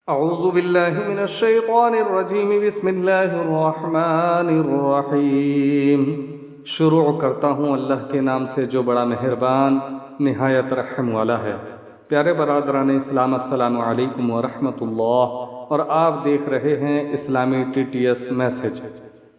اعوذ باللہ من الشیطان الرجیم بسم اللہ الرحمن الرحیم۔ شروع کرتا ہوں اللہ کے نام سے جو بڑا مہربان نہایت رحم والا ہے۔ پیارے برادران اسلام، السلام علیکم ورحمۃ اللہ، اور آپ دیکھ رہے ہیں اسلامی TTS میسج۔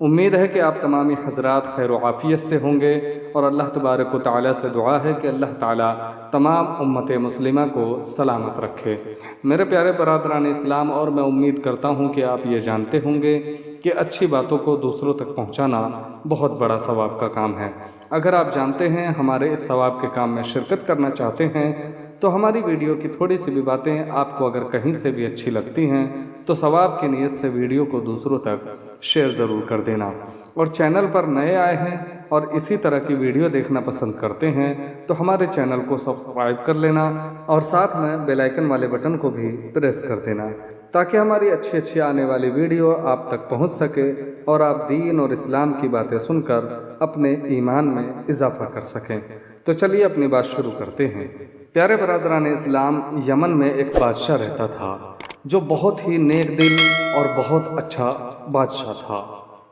امید ہے کہ آپ تمامی حضرات خیر و عافیت سے ہوں گے، اور اللہ تبارک و تعالیٰ سے دعا ہے کہ اللہ تعالیٰ تمام امت مسلمہ کو سلامت رکھے۔ میرے پیارے برادران اسلام، اور میں امید کرتا ہوں کہ آپ یہ جانتے ہوں گے کہ اچھی باتوں کو دوسروں تک پہنچانا بہت بڑا ثواب کا کام ہے۔ اگر آپ جانتے ہیں ہمارے اس ثواب کے کام میں شرکت کرنا چاہتے ہیں تو ہماری ویڈیو کی تھوڑی سی بھی باتیں آپ کو اگر کہیں سے بھی اچھی لگتی ہیں تو ثواب کی نیت سے ویڈیو کو دوسروں تک شیئر ضرور کر دینا، اور چینل پر نئے آئے ہیں اور اسی طرح کی ویڈیو دیکھنا پسند کرتے ہیں تو ہمارے چینل کو سبسکرائب کر لینا، اور ساتھ میں بیل آئیکن والے بٹن کو بھی پریس کر دینا تاکہ ہماری اچھی آنے والی ویڈیو آپ تک پہنچ سکے اور آپ دین اور اسلام کی باتیں سن کر اپنے ایمان میں اضافہ کر سکیں۔ تو چلیے اپنی بات شروع کرتے ہیں۔ پیارے برادران اسلام، یمن میں ایک بادشاہ رہتا تھا جو بہت ہی نیک دل اور بہت اچھا بادشاہ تھا۔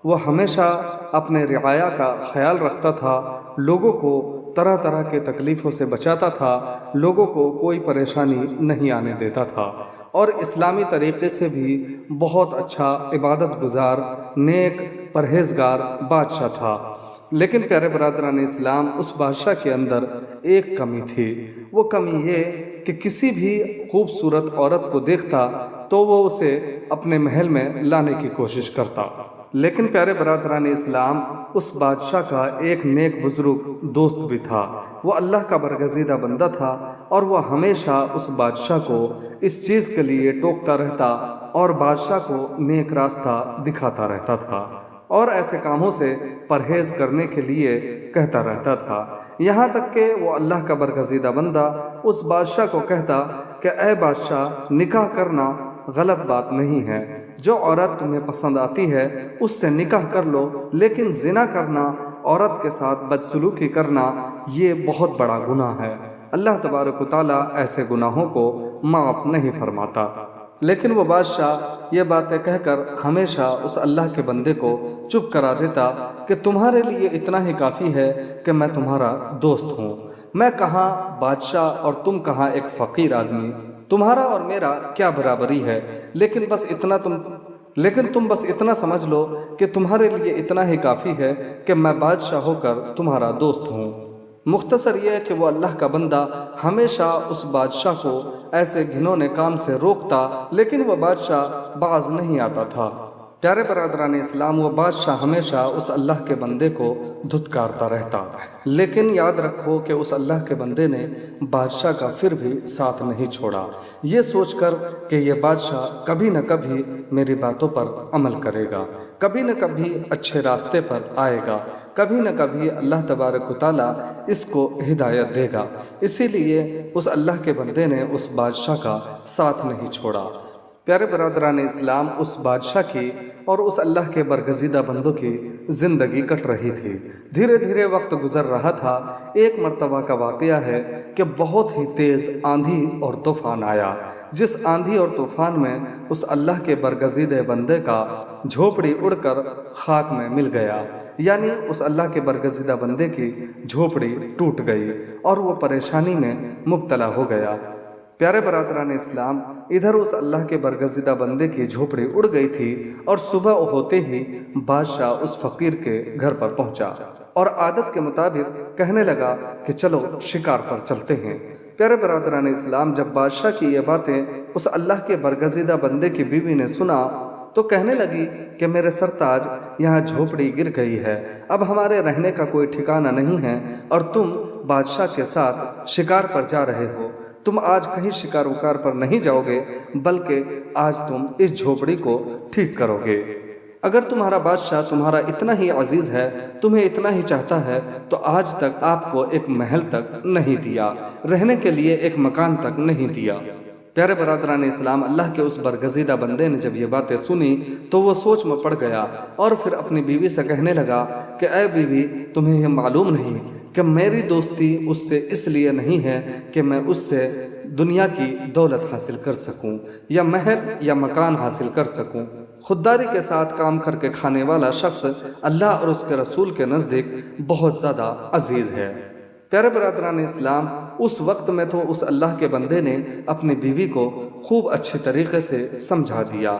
وہ ہمیشہ اپنے رعایا کا خیال رکھتا تھا، لوگوں کو طرح طرح کے تکلیفوں سے بچاتا تھا، لوگوں کو کوئی پریشانی نہیں آنے دیتا تھا، اور اسلامی طریقے سے بھی بہت اچھا عبادت گزار، نیک پرہیزگار بادشاہ تھا۔ لیکن پیارے برادران اسلام، اس بادشاہ کے اندر ایک کمی تھی۔ وہ کمی یہ کہ کسی بھی خوبصورت عورت کو دیکھتا تو وہ اسے اپنے محل میں لانے کی کوشش کرتا۔ لیکن پیارے برادران اسلام، اس بادشاہ کا ایک نیک بزرگ دوست بھی تھا۔ وہ اللہ کا برگزیدہ بندہ تھا، اور وہ ہمیشہ اس بادشاہ کو اس چیز کے لیے ٹوکتا رہتا اور بادشاہ کو نیک راستہ دکھاتا رہتا تھا، اور ایسے کاموں سے پرہیز کرنے کے لیے کہتا رہتا تھا، یہاں تک کہ وہ اللہ کا برگزیدہ بندہ اس بادشاہ کو کہتا کہ اے بادشاہ، نکاح کرنا غلط بات نہیں ہے، جو عورت تمہیں پسند آتی ہے اس سے نکاح کر لو، لیکن زنا کرنا، عورت کے ساتھ بدسلوکی کرنا، یہ بہت بڑا گناہ ہے۔ اللہ تبارک و تعالیٰ ایسے گناہوں کو معاف نہیں فرماتا۔ لیکن وہ بادشاہ یہ باتیں کہہ کر ہمیشہ اس اللہ کے بندے کو چپ کرا دیتا کہ تمہارے لیے اتنا ہی کافی ہے کہ میں تمہارا دوست ہوں، میں کہاں بادشاہ اور تم کہاں ایک فقیر آدمی، تمہارا اور میرا کیا برابری ہے، لیکن تم بس اتنا سمجھ لو کہ تمہارے لیے اتنا ہی کافی ہے کہ میں بادشاہ ہو کر تمہارا دوست ہوں۔ مختصر یہ ہے کہ وہ اللہ کا بندہ ہمیشہ اس بادشاہ کو ایسے گھنونے کام سے روکتا، لیکن وہ بادشاہ باز نہیں آتا تھا۔ پیارے برادران اسلام، وہ بادشاہ ہمیشہ اس اللہ کے بندے کو دھتکارتا رہتا، لیکن یاد رکھو کہ اس اللہ کے بندے نے بادشاہ کا پھر بھی ساتھ نہیں چھوڑا، یہ سوچ کر کہ یہ بادشاہ کبھی نہ کبھی میری باتوں پر عمل کرے گا، کبھی نہ کبھی اچھے راستے پر آئے گا، کبھی نہ کبھی اللہ تبارک و تعالیٰ اس کو ہدایت دے گا۔ اسی لیے اس اللہ کے بندے نے اس بادشاہ کا ساتھ نہیں چھوڑا۔ پیارے برادران اسلام، اس بادشاہ کی اور اس اللہ کے برگزیدہ بندوں کی زندگی کٹ رہی تھی۔ دھیرے دھیرے وقت گزر رہا تھا۔ ایک مرتبہ کا واقعہ ہے کہ بہت ہی تیز آندھی اور طوفان آیا، جس آندھی اور طوفان میں اس اللہ کے برگزیدہ بندے کا جھوپڑی اڑ کر خاک میں مل گیا، یعنی اس اللہ کے برگزیدہ بندے کی جھوپڑی ٹوٹ گئی اور وہ پریشانی میں مبتلا ہو گیا۔ پیارے برادران اسلام، ادھر اس اللہ کے برگزیدہ بندے کی جھوپڑی اڑ گئی تھی، اور صبح ہوتے ہی بادشاہ اس فقیر کے گھر پر پہنچا اور عادت کے مطابق کہنے لگا کہ چلو شکار پر چلتے ہیں۔ پیارے برادران اسلام، جب بادشاہ کی یہ باتیں اس اللہ کے برگزیدہ بندے کی بیوی نے سنا تو کہنے لگی کہ میرے سرتاج، یہاں جھوپڑی گر گئی ہے، اب ہمارے رہنے کا کوئی ٹھکانہ نہیں ہے، اور تم بادشاہ کے ساتھ شکار پر جا رہے ہو۔ تم آج کہیں شکار وکار پر نہیں جاؤ گے، بلکہ آج تم اس جھوپڑی کو ٹھیک کرو گے۔ اگر تمہارا بادشاہ تمہارا اتنا ہی عزیز ہے، تمہیں اتنا ہی چاہتا ہے، تو آج تک آپ کو ایک محل تک نہیں دیا، رہنے کے لیے ایک مکان تک نہیں دیا۔ پیارے برادران اسلام، اللہ کے اس برگزیدہ بندے نے جب یہ باتیں سنی تو وہ سوچ میں پڑ گیا، اور پھر اپنی بیوی سے کہنے لگا کہ اے بیوی، تمہیں یہ معلوم نہیں کہ میری دوستی اس سے اس لیے نہیں ہے کہ میں اس سے دنیا کی دولت حاصل کر سکوں یا محل یا مکان حاصل کر سکوں۔ خودداری کے ساتھ کام کر کے کھانے والا شخص اللہ اور اس کے رسول کے نزدیک بہت زیادہ عزیز ہے۔ پیارے برادران اسلام، اس وقت میں تو اس اللہ کے بندے نے اپنی بیوی کو خوب اچھے طریقے سے سمجھا دیا،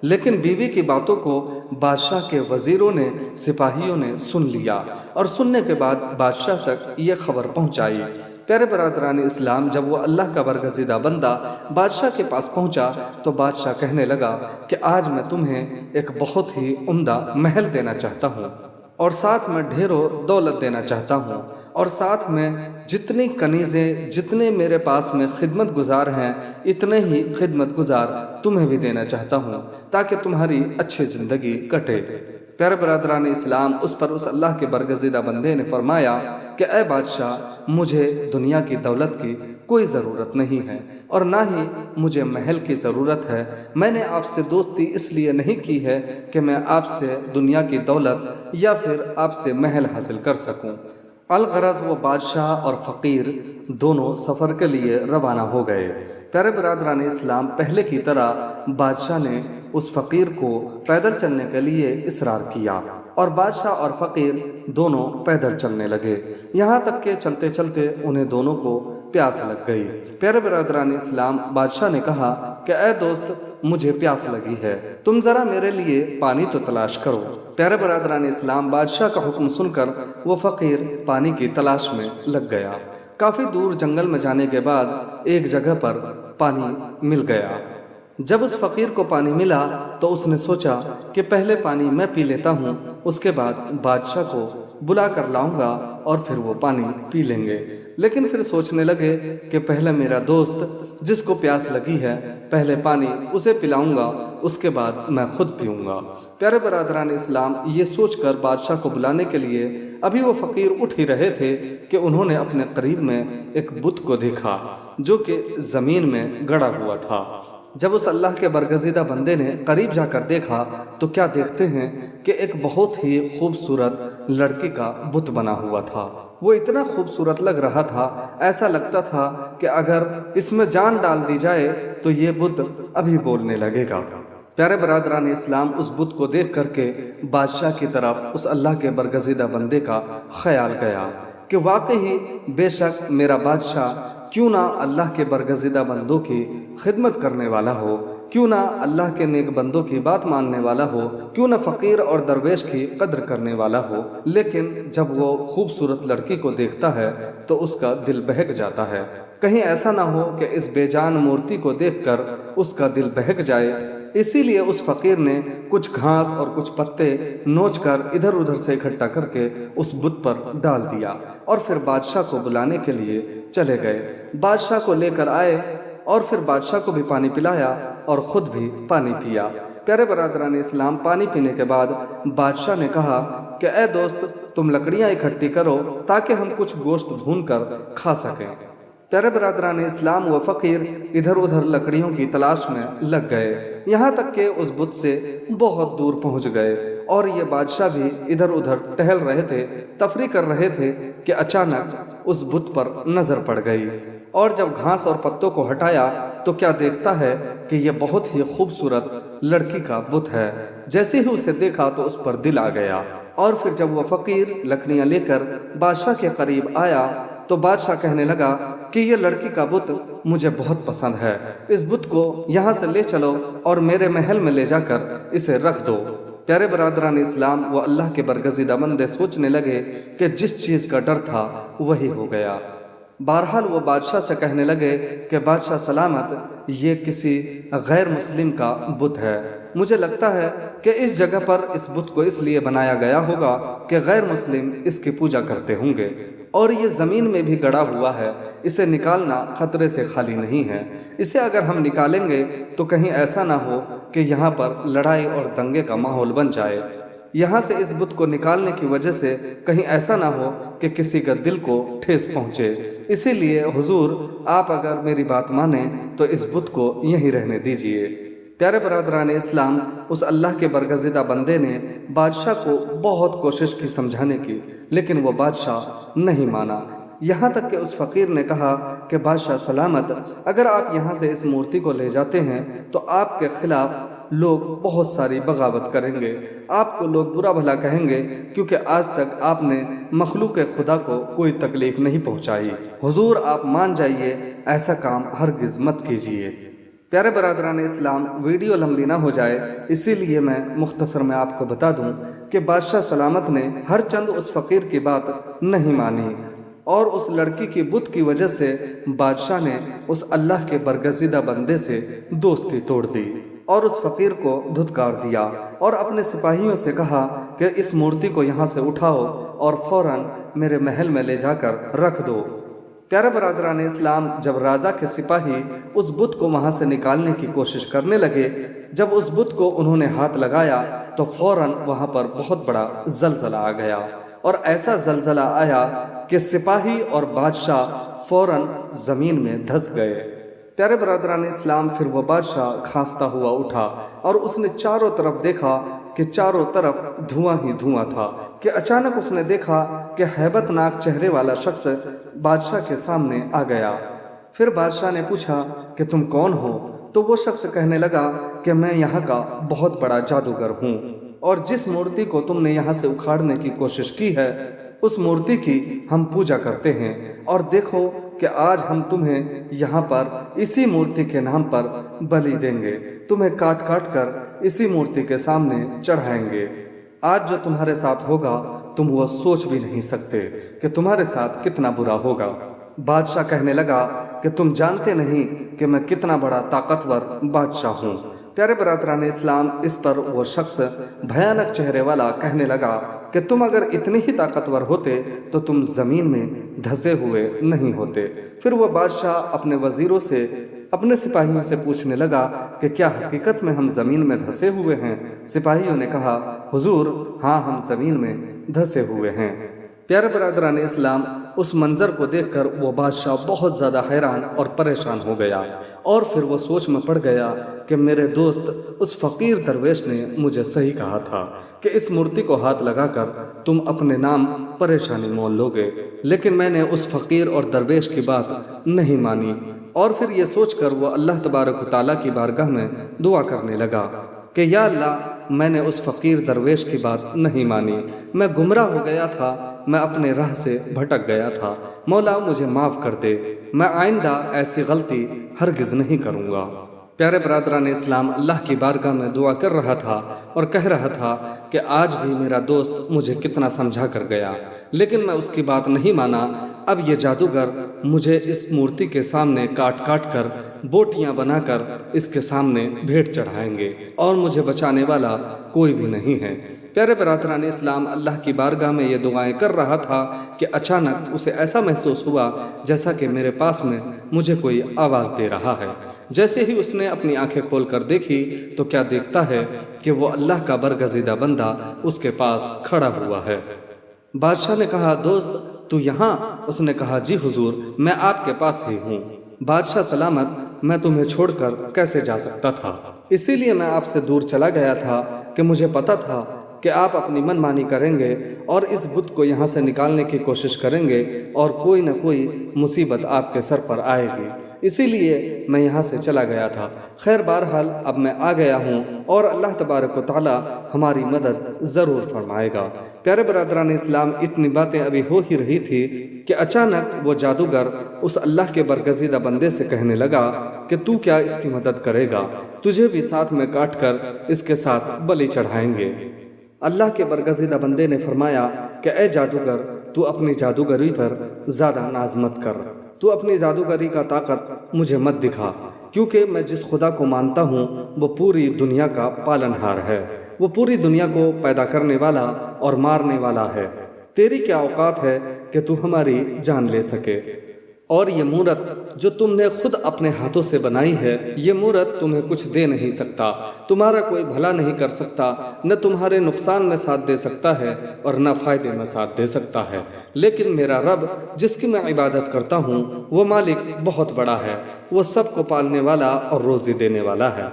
لیکن بیوی کی باتوں کو بادشاہ کے وزیروں نے، سپاہیوں نے سن لیا اور سننے کے بعد بادشاہ تک یہ خبر پہنچائی۔ پیارے برادران اسلام، جب وہ اللہ کا برگزیدہ بندہ بادشاہ کے پاس پہنچا تو بادشاہ کہنے لگا کہ آج میں تمہیں ایک بہت ہی عمدہ محل دینا چاہتا ہوں، اور ساتھ میں ڈھیروں دولت دینا چاہتا ہوں، اور ساتھ میں جتنی کنیزیں، جتنے میرے پاس میں خدمت گزار ہیں، اتنے ہی خدمت گزار تمہیں بھی دینا چاہتا ہوں تاکہ تمہاری اچھی زندگی کٹے۔ پیارے برادران اسلام، اس پر اس اللہ کے برگزیدہ بندے نے فرمایا کہ اے بادشاہ، مجھے دنیا کی دولت کی کوئی ضرورت نہیں ہے اور نہ ہی مجھے محل کی ضرورت ہے۔ میں نے آپ سے دوستی اس لیے نہیں کی ہے کہ میں آپ سے دنیا کی دولت یا پھر آپ سے محل حاصل کر سکوں۔ الغرض وہ بادشاہ اور فقیر دونوں سفر کے لیے روانہ ہو گئے۔ پیارے برادران اسلام، پہلے کی طرح بادشاہ نے اس فقیر کو پیدل چلنے کے لیے اصرار کیا اور بادشاہ اور فقیر دونوں پیدل چلنے لگے، یہاں تک کہ چلتے چلتے انہیں دونوں کو پیاس لگ گئی۔ پیارے برادران اسلام، بادشاہ نے کہا کہ اے دوست، مجھے پیاس لگی ہے، تم ذرا میرے لیے پانی تو تلاش کرو۔ پیارے برادران اسلام، بادشاہ کا حکم سن کر وہ فقیر پانی کی تلاش میں لگ گیا۔ کافی دور جنگل میں جانے کے بعد ایک جگہ پر پانی مل گیا۔ جب اس فقیر کو پانی ملا تو اس نے سوچا کہ پہلے پانی میں پی لیتا ہوں، اس کے بعد بادشاہ کو بلا کر لاؤں گا اور پھر وہ پانی پی لیں گے۔ لیکن پھر سوچنے لگے کہ پہلے میرا دوست جس کو پیاس لگی ہے، پہلے پانی اسے پلاؤں گا، اس کے بعد میں خود پیوں گا۔ پیارے برادران اسلام، یہ سوچ کر بادشاہ کو بلانے کے لیے ابھی وہ فقیر اٹھ ہی رہے تھے کہ انہوں نے اپنے قریب میں ایک بت کو دیکھا جو کہ زمین میں گڑا ہوا تھا۔ جب اس اللہ کے برگزیدہ بندے نے قریب جا کر دیکھا تو کیا دیکھتے ہیں کہ ایک بہت ہی خوبصورت لڑکی کا بت بنا ہوا تھا۔ وہ اتنا خوبصورت لگ رہا تھا، ایسا لگتا تھا کہ اگر اس میں جان ڈال دی جائے تو یہ بت ابھی بولنے لگے گا۔ پیارے برادران اسلام، اس بت کو دیکھ کر کے بادشاہ کی طرف اس اللہ کے برگزیدہ بندے کا خیال گیا کہ واقعی بے شک میرا بادشاہ کیوں نہ اللہ کے برگزیدہ بندوں کی خدمت کرنے والا ہو، کیوں نہ اللہ کے نیک بندوں کی بات ماننے والا ہو، کیوں نہ فقیر اور درویش کی قدر کرنے والا ہو۔ لیکن جب وہ خوبصورت لڑکی کو دیکھتا ہے تو اس کا دل بہک جاتا ہے۔ کہیں ایسا نہ ہو کہ اس بے جان مورتی کو دیکھ کر اس کا دل بہک جائے۔ اسی لیے اس فقیر نے کچھ گھاس اور کچھ پتے نوچ کر ادھر ادھر سے اکٹھا کر کے اس بت پر ڈال دیا اور پھر بادشاہ کو بلانے کے لیے چلے گئے۔ بادشاہ کو لے کر آئے اور پھر بادشاہ کو بھی پانی پلایا اور خود بھی پانی پیا۔ پیارے برادران اسلام، پانی پینے کے بعد بادشاہ نے کہا کہ اے دوست، تم لکڑیاں اکٹھی کرو تاکہ ہم کچھ گوشت بھون کر کھا سکیں۔ پیارے برادران اسلام، وہ فقیر ادھر ادھر لکڑیوں کی تلاش میں لگ گئے، یہاں تک کہ اس بت سے بہت دور پہنچ گئے اور یہ بادشاہ بھی ادھر ادھر ٹہل رہے تھے، تفریح کر رہے تھے کہ اچانک اس بت پر نظر پڑ گئی، اور جب گھاس اور پتوں کو ہٹایا تو کیا دیکھتا ہے کہ یہ بہت ہی خوبصورت لڑکی کا بت ہے۔ جیسے ہی اسے دیکھا تو اس پر دل آ گیا، اور پھر جب وہ فقیر لکڑیاں لے کر بادشاہ کے قریب آیا تو بادشاہ کہنے لگا کہ یہ لڑکی کا بت مجھے بہت پسند ہے، اس بت کو یہاں سے لے چلو اور میرے محل میں لے جا کر اسے رکھ دو۔ پیارے برادران اسلام، وہ اللہ کے برگزیدہ بندے سوچنے لگے کہ جس چیز کا ڈر تھا وہی ہو گیا۔ بہرحال وہ بادشاہ سے کہنے لگے کہ بادشاہ سلامت، یہ کسی غیر مسلم کا بت ہے، مجھے لگتا ہے کہ اس جگہ پر اس بت کو اس لیے بنایا گیا ہوگا کہ غیر مسلم اس کی پوجا کرتے ہوں گے، اور یہ زمین میں بھی گڑا ہوا ہے، اسے نکالنا خطرے سے خالی نہیں ہے۔ اسے اگر ہم نکالیں گے تو کہیں ایسا نہ ہو کہ یہاں پر لڑائی اور دنگے کا ماحول بن جائے، یہاں سے اس بت کو نکالنے کی وجہ سے کہیں ایسا نہ ہو کہ کسی کا دل کو ٹھیس پہنچے۔ اسی لیے حضور، آپ اگر میری بات مانیں تو اس بت کو یہیں رہنے دیجیے۔ پیارے برادران اسلام، اس اللہ کے برگزیدہ بندے نے بادشاہ کو بہت کوشش کی سمجھانے کی، لیکن وہ بادشاہ نہیں مانا۔ یہاں تک کہ اس فقیر نے کہا کہ بادشاہ سلامت، اگر آپ یہاں سے اس مورتی کو لے جاتے ہیں تو آپ کے خلاف لوگ بہت ساری بغاوت کریں گے، آپ کو لوگ برا بھلا کہیں گے، کیونکہ آج تک آپ نے مخلوق خدا کو کوئی تکلیف نہیں پہنچائی۔ حضور آپ مان جائیے، ایسا کام ہرگز مت کیجیے۔ پیارے برادران اسلام، ویڈیو لمبی نہ ہو جائے اسی لیے میں مختصر میں آپ کو بتا دوں کہ بادشاہ سلامت نے ہر چند اس فقیر کی بات نہیں مانی، اور اس لڑکی کی بت کی وجہ سے بادشاہ نے اس اللہ کے برگزیدہ بندے سے دوستی توڑ دی اور اس فقیر کو دھتکار دیا، اور اپنے سپاہیوں سے کہا کہ اس مورتی کو یہاں سے اٹھاؤ اور فوراً میرے محل میں لے جا کر رکھ دو۔ پیارے برادران اسلام، جب راجا کے سپاہی اس بت کو وہاں سے نکالنے کی کوشش کرنے لگے، جب اس بت کو انہوں نے ہاتھ لگایا تو فوراً وہاں پر بہت بڑا زلزلہ آ گیا، اور ایسا زلزلہ آیا کہ سپاہی اور بادشاہ فوراً زمین میں دھس گئے۔ پیارے برادران اسلام، پھر وہ بادشاہ کھانستا ہوا اٹھا اور اس نے چاروں طرف دیکھا کہ چاروں طرف دھواں ہی دھواں تھا، کہ اچانک اس نے دیکھا کہ ہیبت ناک چہرے والا شخص بادشاہ کے سامنے آ گیا۔ پھر بادشاہ نے پوچھا کہ تم کون ہو؟ تو وہ شخص کہنے لگا کہ میں یہاں کا بہت بڑا جادوگر ہوں، اور جس مورتی کو تم نے یہاں سے اکھاڑنے کی کوشش کی ہے اس مورتی کی ہم پوجا کرتے ہیں، اور دیکھو کہ آج ہم تمہیں یہاں پر اسی مورتی کے نام پر بلی دیں گے، تمہیں کاٹ کاٹ کر اسی مورتی کے سامنے چڑھائیں گے۔ آج جو تمہارے ساتھ ہوگا تم وہ سوچ بھی نہیں سکتے کہ تمہارے ساتھ کتنا برا ہوگا۔ بادشاہ کہنے لگا کہ تم جانتے نہیں کہ میں کتنا بڑا طاقتور بادشاہ ہوں۔ پیارے برادران اسلام، اس پر وہ شخص بھیانک چہرے والا کہنے لگا کہ تم اگر اتنے ہی طاقتور ہوتے تو تم زمین میں دھسے ہوئے نہیں ہوتے۔ پھر وہ بادشاہ اپنے وزیروں سے، اپنے سپاہیوں سے پوچھنے لگا کہ کیا حقیقت میں ہم زمین میں دھسے ہوئے ہیں؟ سپاہیوں نے کہا، حضور ہاں، ہم زمین میں دھسے ہوئے ہیں۔ پیارے برادران اسلام، اس منظر کو دیکھ کر وہ بادشاہ بہت زیادہ حیران اور پریشان ہو گیا، اور پھر وہ سوچ میں پڑ گیا کہ میرے دوست اس فقیر درویش نے مجھے صحیح کہا تھا کہ اس مورتی کو ہاتھ لگا کر تم اپنے نام پریشانی مول لوگے، لیکن میں نے اس فقیر اور درویش کی بات نہیں مانی۔ اور پھر یہ سوچ کر وہ اللہ تبارک و تعالیٰ کی بارگاہ میں دعا کرنے لگا کہ یا اللہ، میں نے اس فقیر درویش کی بات نہیں مانی، میں گمراہ ہو گیا تھا، میں اپنے راہ سے بھٹک گیا تھا، مولا مجھے معاف کر دے، میں آئندہ ایسی غلطی ہرگز نہیں کروں گا۔ پیارے برادران اسلام، اللہ کی بارگاہ میں دعا کر رہا تھا اور کہہ رہا تھا کہ آج بھی میرا دوست مجھے کتنا سمجھا کر گیا، لیکن میں اس کی بات نہیں مانا۔ اب یہ جادوگر مجھے اس مورتی کے سامنے کاٹ کاٹ کر بوٹیاں بنا کر اس کے سامنے بھیٹ چڑھائیں گے، اور مجھے بچانے والا کوئی بھی نہیں ہے۔ پیارے برادران اسلام، اللہ کی بارگاہ میں یہ دعائیں کر رہا تھا کہ اچانک اسے ایسا محسوس ہوا جیسا کہ میرے پاس میں مجھے کوئی آواز دے رہا ہے۔ جیسے ہی اس نے اپنی آنکھیں کھول کر دیکھی تو کیا دیکھتا ہے کہ وہ اللہ کا برگزیدہ بندہ اس کے پاس کھڑا ہوا ہے۔ بادشاہ نے کہا، دوست تو یہاں؟ اس نے کہا، جی حضور، میں آپ کے پاس ہی ہوں۔ بادشاہ سلامت، میں تمہیں چھوڑ کر کیسے جا سکتا تھا؟ اسی لیے میں آپ سے دور چلا گیا تھا کہ مجھے پتا تھا کہ آپ اپنی من مانی کریں گے اور اس بت کو یہاں سے نکالنے کی کوشش کریں گے، اور کوئی نہ کوئی مصیبت آپ کے سر پر آئے گی، اسی لیے میں یہاں سے چلا گیا تھا۔ خیر بہرحال اب میں آ گیا ہوں، اور اللہ تبارک و تعالی ہماری مدد ضرور فرمائے گا۔ پیارے برادران اسلام، اتنی باتیں ابھی ہو ہی رہی تھی کہ اچانک وہ جادوگر اس اللہ کے برگزیدہ بندے سے کہنے لگا کہ تو کیا اس کی مدد کرے گا؟ تجھے بھی ساتھ میں کاٹ کر اس کے ساتھ بلی چڑھائیں گے۔ اللہ کے برگزیدہ بندے نے فرمایا کہ اے جادوگر، تو اپنی جادوگری پر زیادہ ناز مت کر، تو اپنی جادوگری کا طاقت مجھے مت دکھا، کیونکہ میں جس خدا کو مانتا ہوں وہ پوری دنیا کا پالنہار ہے، وہ پوری دنیا کو پیدا کرنے والا اور مارنے والا ہے۔ تیری کیا اوقات ہے کہ تو ہماری جان لے سکے؟ اور یہ مورت جو تم نے خود اپنے ہاتھوں سے بنائی ہے، یہ مورت تمہیں کچھ دے نہیں سکتا، تمہارا کوئی بھلا نہیں کر سکتا، نہ تمہارے نقصان میں ساتھ دے سکتا ہے اور نہ فائدے میں ساتھ دے سکتا ہے۔ لیکن میرا رب جس کی میں عبادت کرتا ہوں وہ مالک بہت بڑا ہے، وہ سب کو پالنے والا اور روزی دینے والا ہے۔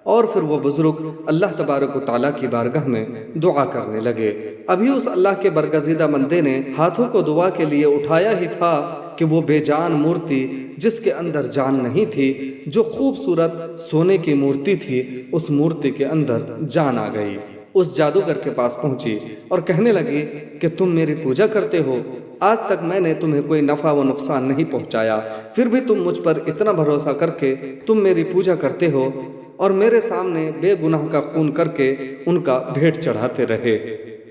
اور پھر وہ بزرگ اللہ تبارک و تعالیٰ کی بارگاہ میں دعا کرنے لگے۔ ابھی اس اللہ کے برگزیدہ بندے نے ہاتھوں کو دعا کے لیے اٹھایا ہی تھا کہ وہ بے جان مورتی جس کے اندر جان نہیں تھی، جو خوبصورت سونے کی مورتی تھی، اس مورتی کے اندر جان آ گئی۔ اس جادوگر کے پاس پہنچی اور کہنے لگی کہ تم میری پوجا کرتے ہو، آج تک میں نے تمہیں کوئی نفع و نقصان نہیں پہنچایا، پھر بھی تم مجھ پر اتنا بھروسہ کر کے تم میری پوجا کرتے ہو اور میرے سامنے بے گناہ کا خون کر کے ان کا بھیٹ چڑھاتے رہے۔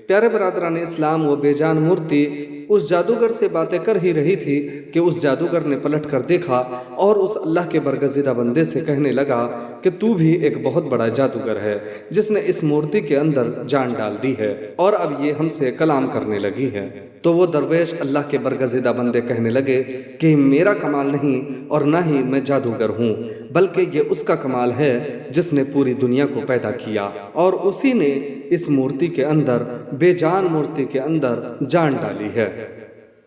پیارے برادران اسلام، وہ بے جان مورتی اس جادوگر سے باتیں کر ہی رہی تھی کہ اس جادوگر نے پلٹ کر دیکھا اور اس اللہ کے برگزیدہ بندے سے کہنے لگا کہ تو بھی ایک بہت بڑا جادوگر ہے جس نے اس مورتی کے اندر جان ڈال دی ہے اور اب یہ ہم سے کلام کرنے لگی ہے۔ تو وہ درویش اللہ کے برگزیدہ بندے کہنے لگے کہ میرا کمال نہیں اور نہ ہی میں جادوگر ہوں، بلکہ یہ اس کا کمال ہے جس نے پوری دنیا کو پیدا کیا اور اسی نے اس مورتی کے اندر، بے جان مورتی کے اندر جان ڈالی ہے۔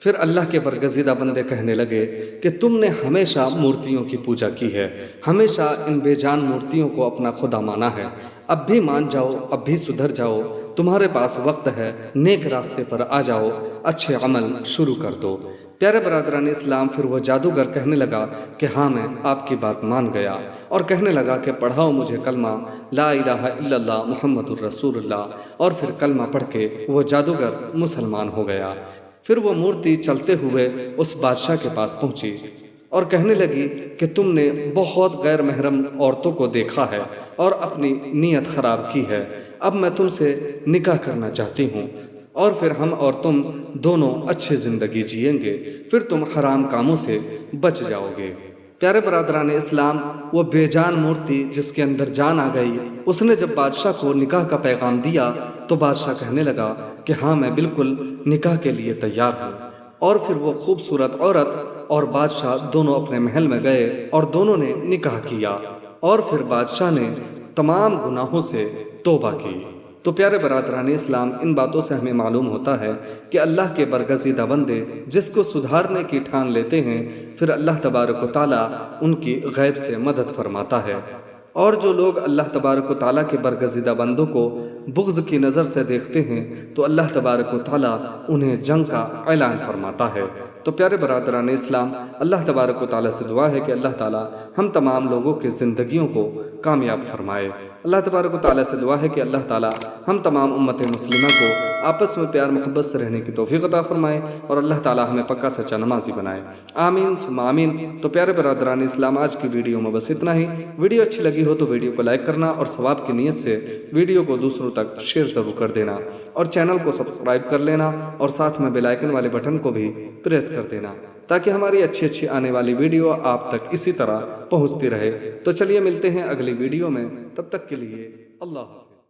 پھر اللہ کے برگزیدہ بندے کہنے لگے کہ تم نے ہمیشہ مورتیوں کی پوجا کی ہے، ہمیشہ ان بے جان مورتیوں کو اپنا خدا مانا ہے، اب بھی مان جاؤ، اب بھی سدھر جاؤ، تمہارے پاس وقت ہے، نیک راستے پر آ جاؤ، اچھے عمل شروع کر دو۔ پیارے برادران اسلام، پھر وہ جادوگر کہنے لگا کہ ہاں میں آپ کی بات مان گیا، اور کہنے لگا کہ پڑھاؤ مجھے کلمہ لا الہ الا اللہ محمد الرسول اللہ، اور پھر کلمہ پڑھ کے وہ جادوگر مسلمان ہو گیا۔ پھر وہ مورتی چلتے ہوئے اس بادشاہ کے پاس پہنچی اور کہنے لگی کہ تم نے بہت غیر محرم عورتوں کو دیکھا ہے اور اپنی نیت خراب کی ہے، اب میں تم سے نکاح کرنا چاہتی ہوں اور پھر ہم اور تم دونوں اچھی زندگی جئیں گے، پھر تم حرام کاموں سے بچ جاؤ گے۔ پیارے برادران اسلام، وہ بے جان مورتی جس کے اندر جان آ گئی، اس نے جب بادشاہ کو نکاح کا پیغام دیا تو بادشاہ کہنے لگا کہ ہاں میں بالکل نکاح کے لیے تیار ہوں، اور پھر وہ خوبصورت عورت اور بادشاہ دونوں اپنے محل میں گئے اور دونوں نے نکاح کیا، اور پھر بادشاہ نے تمام گناہوں سے توبہ کی۔ تو پیارے برادران اسلام، ان باتوں سے ہمیں معلوم ہوتا ہے کہ اللہ کے برگزیدہ بندے جس کو سدھارنے کی ٹھان لیتے ہیں، پھر اللہ تبارک و تعالیٰ ان کی غیب سے مدد فرماتا ہے، اور جو لوگ اللہ تبارک و تعالیٰ کے برگزیدہ بندوں کو بغض کی نظر سے دیکھتے ہیں تو اللہ تبارک و تعالیٰ انہیں جنگ کا اعلان فرماتا ہے۔ تو پیارے برادران اسلام، اللہ تبارک و تعالیٰ سے دعا ہے کہ اللہ تعالیٰ ہم تمام لوگوں کی زندگیوں کو کامیاب فرمائے۔ اللہ تبارک و تعالیٰ سے دعا ہے کہ اللہ تعالیٰ ہم تمام امت مسلمہ کو آپس میں پیار محبت سے رہنے کی توفیق عطا فرمائے، اور اللہ تعالیٰ ہمیں پکا سچا نمازی بنائے، آمین ثم آمین۔ تو پیارے برادران اسلام، آج کی ویڈیو میں بس اتنا ہی۔ ویڈیو اچھی لگی ہو تو ویڈیو کو لائک کرنا اور ثواب کی نیت سے ویڈیو کو دوسروں تک شیئر ضرور کر دینا، اور چینل کو سبسکرائب کر لینا، اور ساتھ میں بیل آئیکن والے بٹن کو بھی پریس کر دینا تاکہ ہماری اچھی آنے والی ویڈیو آپ تک اسی طرح پہنچتی رہے۔ تو چلیے ملتے ہیں اگلی ویڈیو میں، تب تک کے لیے اللہ حافظ۔